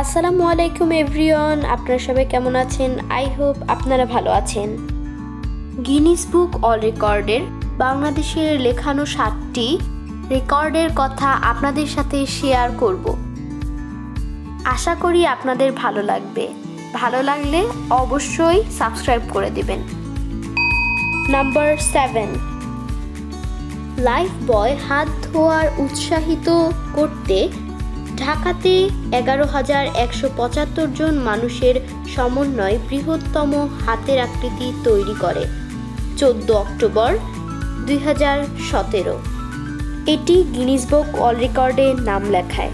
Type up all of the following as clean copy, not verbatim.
আসসালামু আলাইকুম এভরিওয়ান, আপনারা সবাই কেমন আছেন? আই হোপ আপনারা ভালো আছেন। গিনিস বুক অল রেকর্ডের বাংলাদেশের লেখানো 7টি রেকর্ডের কথা আপনাদের সাথে শেয়ার করব। আশা করি আপনাদের ভালো লাগবে। ভালো লাগলে অবশ্যই সাবস্ক্রাইব করে দিবেন। নাম্বার 7, লাইফবয় হাত ধোয়ার উৎসাহিত করতে ঢাকাতে 11,175 জন মানুষের সমন্বয়ে বৃহত্তম হাতের আকৃতি তৈরি করে 14 অক্টোবর 2017। এটি গিনিস বুক ওয়ার্ল্ড রেকর্ডে নাম লেখায়।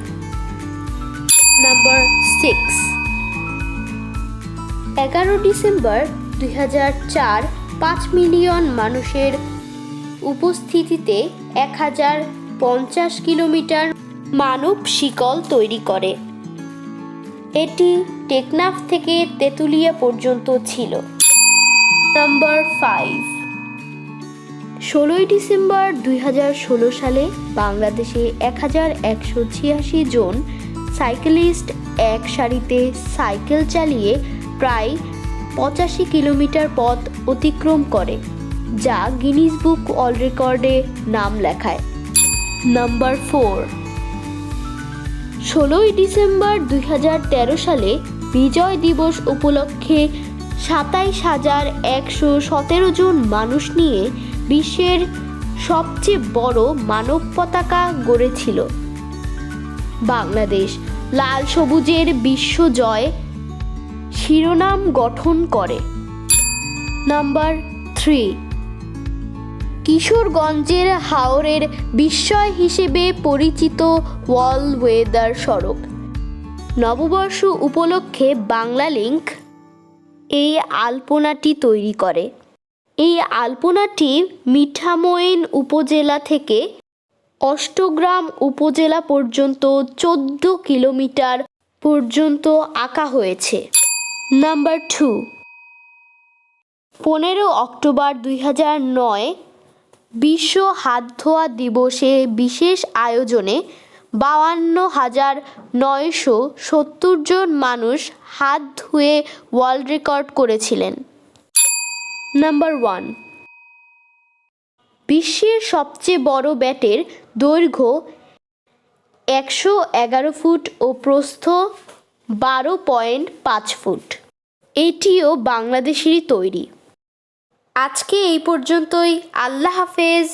নাম্বার 6, 11 ডিসেম্বর 2004 5 মিলিয়ন মানুষের উপস্থিতিতে 1050 কিলোমিটার মানব শিকল তৈরি করে। এটি টেকনাফ থেকে তেঁতুলিয়া পর্যন্ত ছিল। নাম্বার 5, 16 ডিসেম্বর 2016 সালে বাংলাদেশে 1186 জন সাইকেলিস্ট এক সারিতে সাইকেল চালিয়ে প্রায় 85 কিলোমিটার পথ অতিক্রম করে, যা গিনিস বুক ওয়ার্ল্ড রেকর্ডে নাম লেখায়। নাম্বার 4, 16 ডিসেম্বর 2013 সালে বিজয় দিবস উপলক্ষে 27,117 জন মানুষ নিয়ে বিশ্বের সবচেয়ে বড় মানব পতাকা গড়েছিল বাংলাদেশ। লাল সবুজের বিশ্ব জয় শিরোনাম গঠন করে। নাম্বার 3, কিশোরগঞ্জের হাওরের বিস্ময় হিসেবে পরিচিত ওয়াল ওয়েদার সড়ক নববর্ষ উপলক্ষে বাংলা লিংক এই আলপনাটি তৈরি করে। এই আলপনাটি মিঠামইন উপজেলা থেকে অষ্টগ্রাম উপজেলা পর্যন্ত 14 কিলোমিটার পর্যন্ত আঁকা হয়েছে। নাম্বার 2, 15 অক্টোবর 2009 বিশ্ব হাত ধোয়া দিবসে বিশেষ আয়োজনে 52,970 জন মানুষ হাত ধুয়ে ওয়ার্ল্ড রেকর্ড করেছিলেন। নাম্বার 1, বিশ্বের সবচেয়ে বড় ব্যাটের দৈর্ঘ্য 111 ফুট ও প্রস্থ 12.5 ফুট। এটিও বাংলাদেশেরই তৈরি। আজকে এই পর্যন্তই। আল্লাহ হাফেজ।